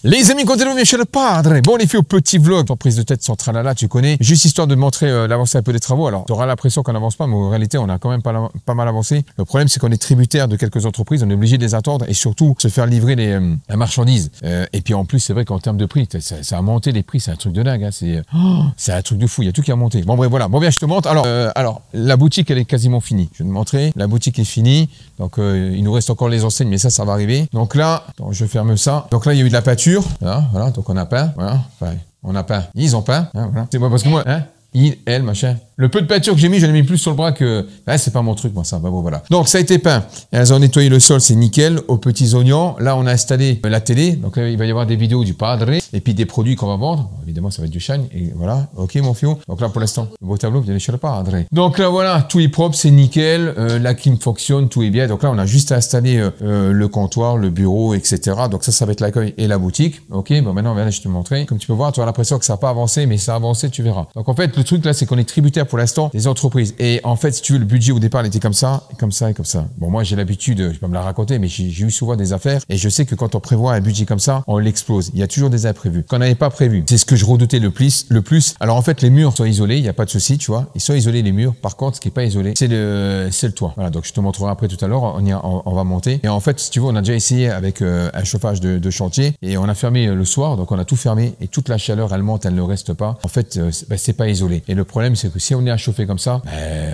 Les amis, continuons chez le padre. Bon, les filles, au petit vlog, en prise de tête sans tralala, tu connais. Juste histoire de montrer l'avancée un peu des travaux. Alors, tu auras l'impression qu'on n'avance pas, mais en réalité, on a quand même pas mal avancé. Le problème, c'est qu'on est tributaire de quelques entreprises, on est obligé de les attendre et surtout se faire livrer la marchandise. Et puis en plus, c'est vrai qu'en termes de prix, ça a monté les prix, c'est un truc de dingue. Hein. C'est un truc de fou, il y a tout qui a monté. Bon, bref, voilà. Bon, bien, je te montre. Alors, la boutique, elle est quasiment finie. Je vais te montrer. La boutique est finie. Donc, il nous reste encore les enseignes, mais ça va arriver. Donc là, attends, je ferme ça. Donc là, il y a eu de la peinture. Voilà, donc on a peint, voilà, enfin, on a peint, ils ont peint, hein, voilà. C'est moi parce que moi, hein, elle, machin. Le peu de peinture que j'ai mis, j'en ai mis plus sur le bras que... Ah, c'est pas mon truc, moi, ça. Bah bon, voilà. Donc, ça a été peint. Elles ont nettoyé le sol, c'est nickel. Aux petits oignons. Là, on a installé la télé. Donc, là, il va y avoir des vidéos du padre et puis des produits qu'on va vendre. Évidemment, ça va être du shine. Et voilà. OK, mon fio. Donc là, pour l'instant, le beau tableau, vient chez le padre. Donc là, voilà. Tout est propre, c'est nickel. La clim fonctionne, tout est bien. Donc là, on a juste à installer le comptoir, le bureau, etc. Donc ça va être l'accueil et la boutique. OK, bon, maintenant, là, je te montrer. Comme tu peux voir, tu as l'impression que ça n'a pas avancé, mais ça a avancé, tu verras. Donc, en fait, le truc là, c'est qu'on est tributaire pour l'instant des entreprises. Et en fait, si tu veux, le budget au départ, il était comme ça, et comme ça, et comme ça. Bon, moi, j'ai l'habitude, je vais pas me la raconter, mais j'ai eu souvent des affaires. Et je sais que quand on prévoit un budget comme ça, on l'explose. Il y a toujours des imprévus. Qu'on n'avait pas prévu. C'est ce que je redoutais le plus. Alors, en fait, les murs sont isolés. Il n'y a pas de souci, tu vois. Ils sont isolés, les murs. Par contre, ce qui est pas isolé, c'est le toit. Voilà. Donc, je te montrerai après tout à l'heure. On va monter. Et en fait, si tu veux, on a déjà essayé avec un chauffage de chantier et on a fermé le soir. Donc, on a tout fermé et toute la chaleur, elle monte, elle ne reste pas. En fait, c'est pas isolé. Et le problème, c'est que si on est à chauffer comme ça,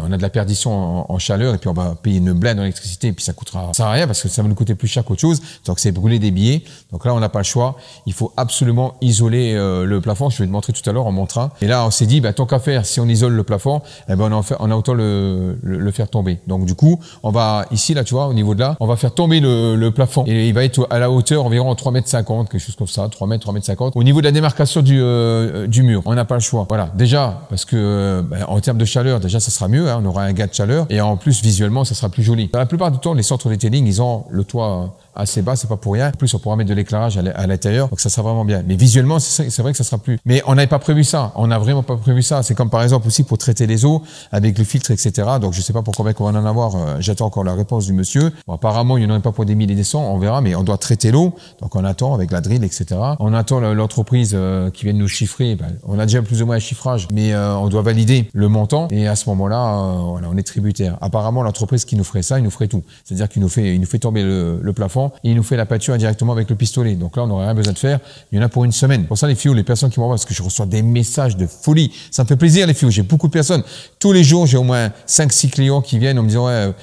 on a de la perdition en chaleur et puis on va payer une blinde en électricité et puis ça sert à rien parce que ça va nous coûter plus cher qu'autre chose. Donc c'est brûler des billets. Donc là on n'a pas le choix. Il faut absolument isoler le plafond. Je vais te montrer tout à l'heure, on montrera. Et là on s'est dit, tant qu'à faire, si on isole le plafond, on a autant le faire tomber. Donc du coup, on va ici là, tu vois, au niveau de là, on va faire tomber le plafond et il va être à la hauteur environ 3,50 m, quelque chose comme ça, 3 mètres, 3,50 m. Au niveau de la démarcation du mur, on n'a pas le choix. Voilà, déjà parce que en termes de chaleur, déjà ça sera mieux, hein, on aura un gain de chaleur et en plus visuellement ça sera plus joli. Dans la plupart du temps, les centres detailing, ils ont le toit assez bas, c'est pas pour rien. En plus, on pourra mettre de l'éclairage à l'intérieur, donc ça sera vraiment bien. Mais visuellement, c'est vrai que ça sera plus. Mais on n'avait pas prévu ça. On n'a vraiment pas prévu ça. C'est comme par exemple aussi pour traiter les eaux avec le filtre, etc. Donc je sais pas pour combien qu'on va en avoir. J'attends encore la réponse du monsieur. Bon, apparemment, il n'y en a pas pour des milliers et des cents. On verra, mais on doit traiter l'eau. Donc on attend avec la drill, etc. On attend l'entreprise qui vient de nous chiffrer. On a déjà plus ou moins un chiffrage, mais on doit valider le montant. Et à ce moment-là, voilà, on est tributaire. Apparemment, l'entreprise qui nous ferait ça, il nous ferait tout. C'est-à-dire qu'il nous fait tomber le plafond. Et il nous fait la peinture indirectement avec le pistolet. Donc là, on n'aurait rien besoin de faire. Il y en a pour une semaine. Pour ça, les filles, les personnes qui m'envoient, parce que je reçois des messages de folie. Ça me fait plaisir, les filles. J'ai beaucoup de personnes. Tous les jours, j'ai au moins 5-6 clients qui viennent en me disant, ouais,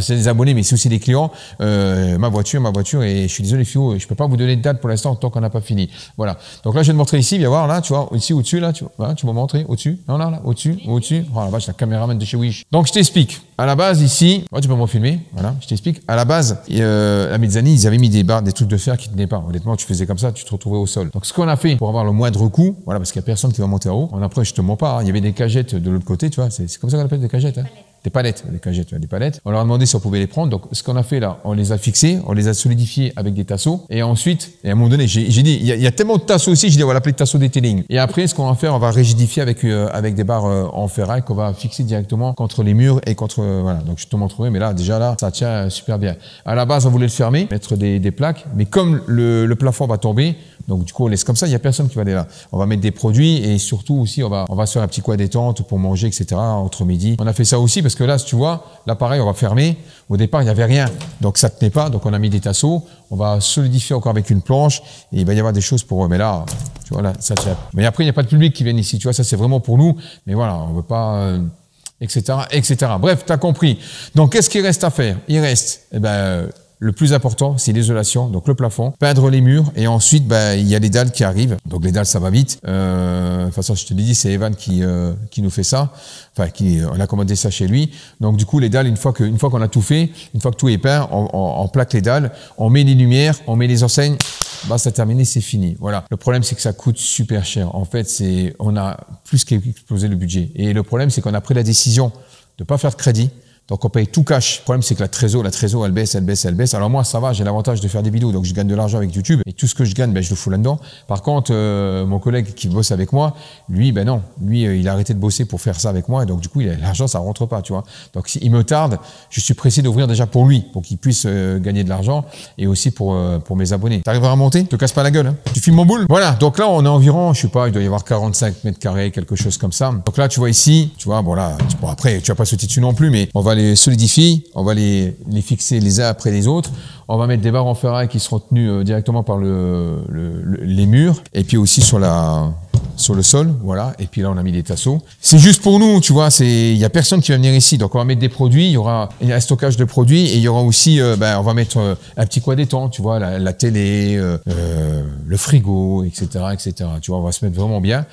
c'est des abonnés, mais c'est aussi des clients. Ma voiture. Et je suis désolé, les filles, je peux pas vous donner de date pour l'instant tant qu'on n'a pas fini. Voilà. Donc là, je vais te montrer ici. Viens voir là, tu vois, ici, au-dessus, là, tu vois, tu m'as montré au-dessus. Non, là, au-dessus. Oh la vache, la caméraman de chez Wish. Donc, je t'explique. À la base, ici, tu peux me filmer. Voilà, je t'explique. À la base, la mezzanine, ils avaient mis des barres, des trucs de fer qui tenaient pas. Honnêtement, tu faisais comme ça, tu te retrouvais au sol. Donc, ce qu'on a fait pour avoir le moindre coût, voilà, parce qu'il y a personne qui va monter en haut. Après, je te mens pas, hein, il y avait des cagettes de l'autre côté, tu vois. C'est comme ça qu'on appelle des cagettes, hein. Des palettes, des cagettes, des palettes. On leur a demandé si on pouvait les prendre. Donc, ce qu'on a fait là, on les a fixés, on les a solidifiés avec des tasseaux. Et ensuite, à un moment donné, j'ai dit, il y a tellement de tasseaux ici, j'ai dit, on va l'appeler tasseau detailing. Et après, ce qu'on va faire, on va rigidifier avec des barres en ferraille qu'on va fixer directement contre les murs et contre, voilà. Donc, je te montrerai, mais là, déjà là, ça tient super bien. À la base, on voulait le fermer, mettre des plaques. Mais comme le plafond va tomber, donc du coup, on laisse comme ça, il n'y a personne qui va aller là. On va mettre des produits et surtout aussi, on va se faire un petit coin détente pour manger, etc. entre midi. On a fait ça aussi parce que là, si tu vois, là pareil, on va fermer. Au départ, il n'y avait rien, donc ça ne tenait pas. Donc on a mis des tasseaux. On va solidifier encore avec une planche et il va y avoir des choses pour eux. Mais là, tu vois, là, ça tient. Mais après, il n'y a pas de public qui vient ici. Tu vois, ça c'est vraiment pour nous. Mais voilà, on ne veut pas, etc., etc. Bref, tu as compris. Donc, qu'est-ce qu'il reste à faire? Il reste, le plus important, c'est l'isolation, donc le plafond, peindre les murs et ensuite, il y a les dalles qui arrivent. Donc les dalles, ça va vite. De toute façon, je te l'ai dit, c'est Evan qui nous fait ça. Enfin, on a commandé ça chez lui. Donc du coup, les dalles, une fois qu'on a tout fait, une fois que tout est peint, on plaque les dalles, on met les lumières, on met les enseignes. C'est terminé, c'est fini. Voilà. Le problème, c'est que ça coûte super cher. En fait, on a plus qu'explosé le budget. Et le problème, c'est qu'on a pris la décision de pas faire de crédit. Donc on paye tout cash. Le problème c'est que la trésor, elle baisse, elle baisse, elle baisse. Alors moi ça va, j'ai l'avantage de faire des vidéos, donc je gagne de l'argent avec YouTube et tout ce que je gagne, ben, je le fous là-dedans. Par contre, mon collègue qui bosse avec moi, lui, ben non, lui il a arrêté de bosser pour faire ça avec moi et donc du coup l'argent ça rentre pas, tu vois. Donc s'il me tarde, je suis pressé d'ouvrir déjà pour lui, pour qu'il puisse gagner de l'argent et aussi pour mes abonnés. T'arriveras à monter? Te casse pas la gueule, hein. Tu filmes mon boule? Voilà. Donc là on est environ, je sais pas, il doit y avoir 45 mètres carrés, quelque chose comme ça. Donc là tu vois ici, tu vois, bon là, bon, après tu vas pas sauter dessus non plus, mais on va les solidifier, on va les fixer les uns après les autres. On va mettre des barres en ferraille qui seront tenues directement par les murs et puis aussi sur le sol, voilà. Et puis là, on a mis des tasseaux. C'est juste pour nous, tu vois. Il y a personne qui va venir ici. Donc, on va mettre des produits. Il y aura un stockage de produits et il y aura aussi, on va mettre un petit coin d'étang, tu vois, la télé, le frigo, etc., etc. Tu vois, on va se mettre vraiment bien.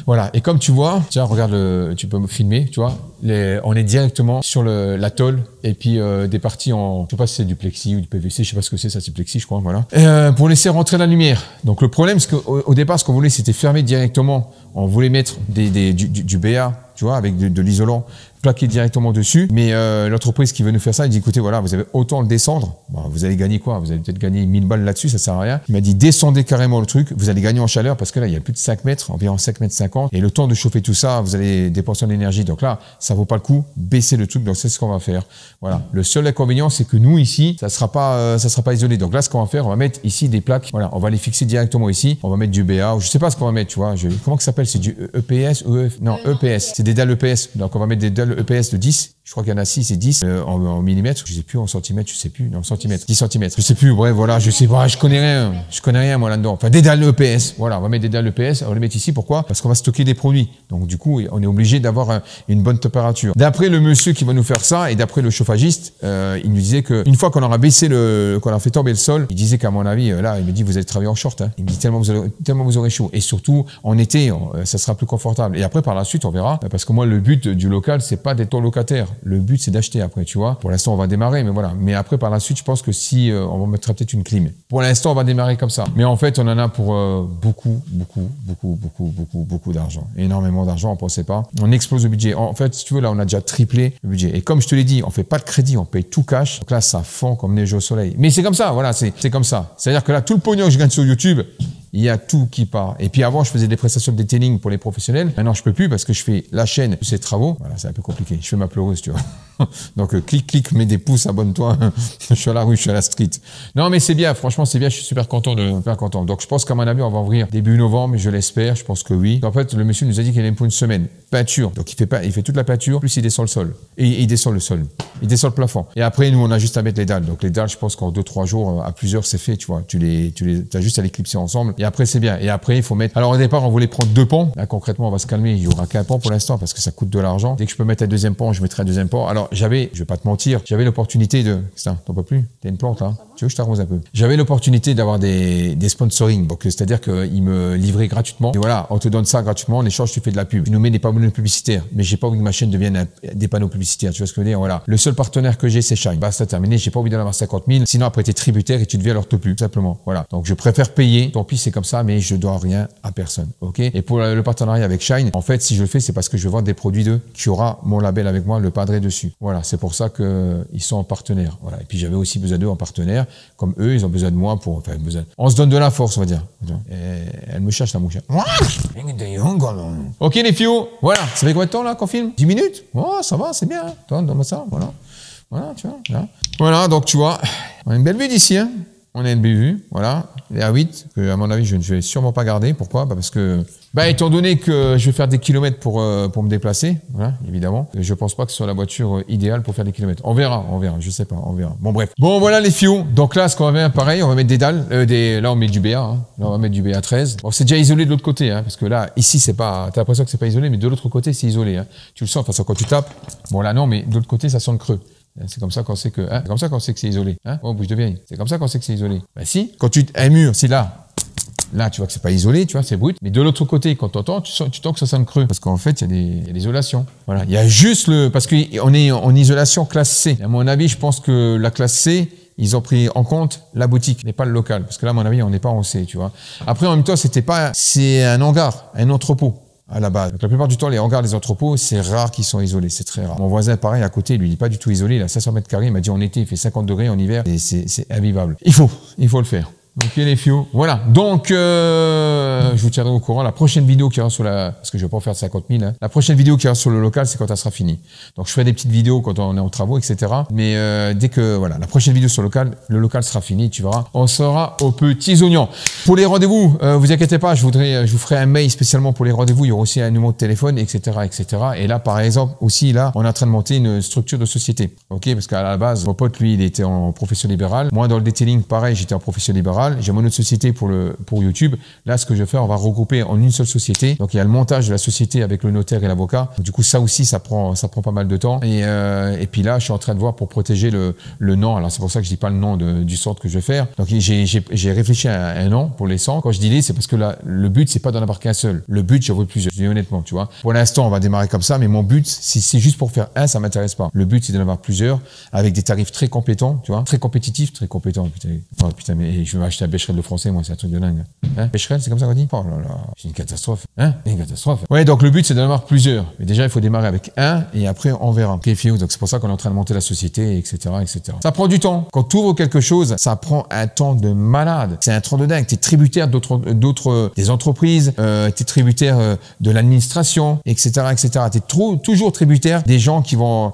Voilà. Et comme tu vois, tiens, regarde, tu peux me filmer, tu vois. On est directement sur la tôle et puis des parties en, je sais pas si c'est du plexi ou du PVC, je sais pas ce que c'est, ça c'est plexi, je crois, voilà. Pour laisser rentrer la lumière. Donc le problème, c'est qu'au départ, ce qu'on voulait, c'était fermer directement. On voulait mettre du BA, tu vois, avec de l'isolant plaqué directement dessus. Mais l'entreprise qui veut nous faire ça, il dit, écoutez, voilà, vous avez autant le descendre. Bon, vous allez gagner quoi? Vous allez peut-être gagner 1000 balles là-dessus, ça sert à rien. Il m'a dit, descendez carrément le truc. Vous allez gagner en chaleur parce que là, il y a plus de 5 mètres, environ 5 mètres 50. Et le temps de chauffer tout ça, vous allez dépenser en énergie. Donc là, ça vaut pas le coup. Baissez le truc. Donc c'est ce qu'on va faire. Voilà. Le seul inconvénient, c'est que nous, ici, ça sera pas isolé. Donc là, ce qu'on va faire, on va mettre ici des plaques. Voilà. On va les fixer directement ici. On va mettre du BA. Je sais pas ce qu'on va mettre, tu vois. Comment que ça s'appelle? C'est du EPS ou non, EPS. C'est des dalles EPS. Donc on va mettre des dalles EPS de 10. Je crois qu'il y en a 6 et 10 en millimètres, je sais plus, en centimètres, je sais plus, non, centimètres, 10 centimètres, je sais plus, bref, voilà, je sais pas, je connais rien moi là-dedans. Enfin, des dalles EPS, voilà, on va mettre des dalles EPS, on va les mettre ici, pourquoi? Parce qu'on va stocker des produits. Donc du coup, on est obligé d'avoir une bonne température. D'après le monsieur qui va nous faire ça et d'après le chauffagiste, il nous disait que une fois qu'on aura baissé qu'on a fait tomber le sol, il disait qu'à mon avis, là, il me dit, vous allez travailler en short, hein. Il me dit tellement vous aurez chaud. Et surtout, en été, ça sera plus confortable. Et après, par la suite, on verra, parce que moi, le but du local, c'est pas d'être ton locataire. Le but, c'est d'acheter après, tu vois. Pour l'instant, on va démarrer, mais voilà. Mais après, par la suite, je pense que si on va mettre peut-être une clim. Pour l'instant, on va démarrer comme ça. Mais en fait, on en a pour beaucoup d'argent. Énormément d'argent, on pensait pas. On explose le budget. En fait, si tu veux, là, on a déjà triplé le budget. Et comme je te l'ai dit, on fait pas de crédit, on paye tout cash. Donc là, ça fond comme neige au soleil. Mais c'est comme ça, voilà, c'est comme ça. C'est-à-dire que là, tout le pognon que je gagne sur YouTube, il y a tout qui part. Et puis avant, je faisais des prestations de detailing pour les professionnels. Maintenant, je peux plus parce que je fais la chaîne de ces travaux. Voilà, c'est un peu compliqué. Je fais ma pleureuse, tu vois. Donc, clique, mets des pouces, abonne-toi. Je suis à la rue, je suis à la street. Non, mais c'est bien. Franchement, c'est bien. Je suis super content. Donc, je pense qu'à mon avis, on va ouvrir début novembre. Je l'espère. Je pense que oui. En fait, le monsieur nous a dit qu'il allait pour une semaine. Peinture. Donc, il fait toute la peinture. Plus il descend le sol. Et il descend le sol. Il descend le plafond. Et après, nous, on a juste à mettre les dalles. Donc, les dalles, je pense qu'en 2-3 jours, à plusieurs, c'est fait, tu vois. T'as juste à les clipser ensemble. Et après, c'est bien. Et après, il faut mettre. Alors, au départ, on voulait prendre 2 pans. Là, concrètement, on va se calmer. Il y aura qu'un pan pour l'instant parce que ça coûte de l'argent. Dès que je peux mettre un deuxième pan, je mettrai un deuxième pan. Alors, je vais pas te mentir, j'avais l'opportunité de. Ça, t'en peux plus? T'as une plante là? Tu veux que je t'arrose un peu? J'avais l'opportunité d'avoir des sponsoring. Donc, c'est-à-dire qu'ils me livraient gratuitement. Et voilà, on te donne ça gratuitement. En échange, tu fais de la pub. Tu nous mets des panneaux publicitaires. Mais j'ai pas envie que ma chaîne devienne des panneaux publicitaires. Tu vois ce que je veux dire? Voilà. Le seul partenaire que j'ai, c'est Shine. Basta, terminé. J'ai pas envie d'en avoir 50 000. Sinon, après, t'es tributaire et tu deviens leur top plus. Tout simplement. Voilà. Donc, je préfère payer. Tant pis, c'est comme ça, mais je dois rien à personne. OK? Et pour le partenariat avec Shine, en fait, si je le fais, c'est parce que je veux vendre des produits d'eux qui aura mon label avec moi, le padré dessus. Voilà. C'est pour ça que ils sont en partenaire. Voilà. Et puis, j'avais aussi besoin d'eux en partenaire. Comme eux, ils ont besoin de moi pour, enfin, on se donne de la force, on va dire. Et elle me cherche, la mouche. OK, les filles. Voilà. Ça fait combien de temps, là, qu'on filme? 10 minutes? Oh, ça va, c'est bien. Attends, donne-moi ça. Voilà. Voilà, tu vois. Là. Voilà, donc, tu vois, on a une belle vue d'ici, hein. On a une belle vue. Voilà. Les A8, que, à mon avis, je ne vais sûrement pas garder. Pourquoi? Parce que, étant donné que je vais faire des kilomètres pour me déplacer, voilà, évidemment, je pense pas que ce soit la voiture idéale pour faire des kilomètres. On verra, je sais pas, on verra. Bon, bref. Bon, voilà les fiots. Donc là, ce qu'on va faire, pareil, on va mettre des dalles, là, on met du BA, hein. Là, on va mettre du BA 13. Bon, c'est déjà isolé de l'autre côté, hein, parce que là, ici, c'est pas, t'as l'impression que c'est pas isolé, mais de l'autre côté, c'est isolé, hein. Tu le sens, de toute façon, quand tu tapes. Bon, là, non, mais de l'autre côté, ça sent le creux. C'est comme ça qu'on sait que, hein, c'est comme ça qu'on sait que c'est isolé, hein. Oh, bouge de vieille. C'est comme ça qu'on sait que c'est isolé. Ben, si, quand un mur, c'est là. Là, tu vois que c'est pas isolé, tu vois, c'est brut. Mais de l'autre côté, quand t'entends, tu sens que ça sonne creux. Parce qu'en fait, il y a l'isolation. Voilà. Il y a juste parce qu'on est en isolation classe C. Et à mon avis, je pense que la classe C, ils ont pris en compte la boutique, mais pas le local. Parce que là, à mon avis, on n'est pas en C, tu vois. Après, en même temps, c'est un hangar, un entrepôt. à la base. Donc, la plupart du temps, les hangars, les entrepôts, c'est rare qu'ils sont isolés, c'est très rare. Mon voisin, pareil, à côté, lui, il n'est pas du tout isolé, il a 500 mètres carrés, il m'a dit en été, il fait 50 degrés, en hiver, et c'est invivable. Il faut le faire. Ok les filles, voilà. Donc, je vous tiendrai au courant. La prochaine vidéo qui ira sur parce que je vais pas en faire de 50 000, hein. La prochaine vidéo qui ira sur le local, c'est quand elle sera finie. Donc, je ferai des petites vidéos quand on est en travaux, etc. Mais dès que, voilà, la prochaine vidéo sur le local sera fini, tu verras. On sera aux petits oignons. Pour les rendez-vous, vous inquiétez pas, je vous ferai un mail spécialement pour les rendez-vous. Il y aura aussi un numéro de téléphone, etc., etc. Et là, par exemple, aussi, là, on est en train de monter une structure de société. Ok, parce qu'à la base, mon pote, lui, il était en profession libérale. Moi, dans le detailing, pareil, j'étais en profession libérale. J'ai mon autre société pour YouTube. Là, ce que je vais faire, on va regrouper en une seule société. Donc, il y a le montage de la société avec le notaire et l'avocat. Du coup, ça aussi, ça prend pas mal de temps. Et puis là, je suis en train de voir pour protéger le nom. Alors, c'est pour ça que je dis pas le nom du centre que je vais faire. Donc, j'ai réfléchi à un nom pour les centres. Quand je dis les, c'est parce que là, le but, c'est pas d'en avoir qu'un seul. Le but, j'en veux plusieurs. Je dis honnêtement, tu vois. Pour l'instant, on va démarrer comme ça, mais mon but, si c'est juste pour faire un, ça m'intéresse pas. Le but, c'est d'en avoir plusieurs avec des tarifs très compétents, tu vois, très compétitifs, très compétents. Putain, oh, putain, mais je vais m'acheter un Becherel de français, moi, c'est un truc de dingue. Hein, Becherel, c'est comme ça qu'on dit? Oh là là, c'est une catastrophe. Hein? C'est une catastrophe. Ouais, donc le but, c'est d'en avoir plusieurs. Mais déjà, il faut démarrer avec un et après, on verra. Ok, filles, donc c'est pour ça qu'on est en train de monter la société, etc., etc. Ça prend du temps. Quand tu ouvres quelque chose, ça prend un temps de malade. C'est un temps de dingue. Tu es tributaire des entreprises, tu es tributaire de l'administration, etc., etc. Tu es toujours tributaire des gens qui vont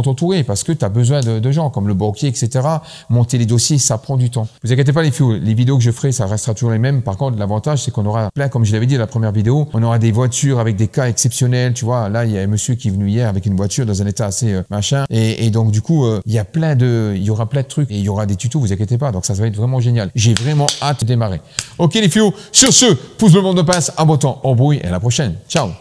t'entourer parce que tu as besoin de gens comme le banquier, etc. Monter les dossiers, ça prend du temps. Vous inquiétez pas, les filles, les vidéos que je ferai, ça restera toujours les mêmes. Par contre, l'avantage, c'est qu'on aura plein, comme je l'avais dit dans la première vidéo, on aura des voitures avec des cas exceptionnels. Tu vois, là, il y a un monsieur qui est venu hier avec une voiture dans un état assez machin. Et donc, du coup, il y aura plein de trucs et il y aura des tutos, vous inquiétez pas. Donc, ça va être vraiment génial. J'ai vraiment hâte de démarrer. Ok, les filles, sur ce, pouce bleu, monde de passe, abonnement, embrouille et à la prochaine. Ciao.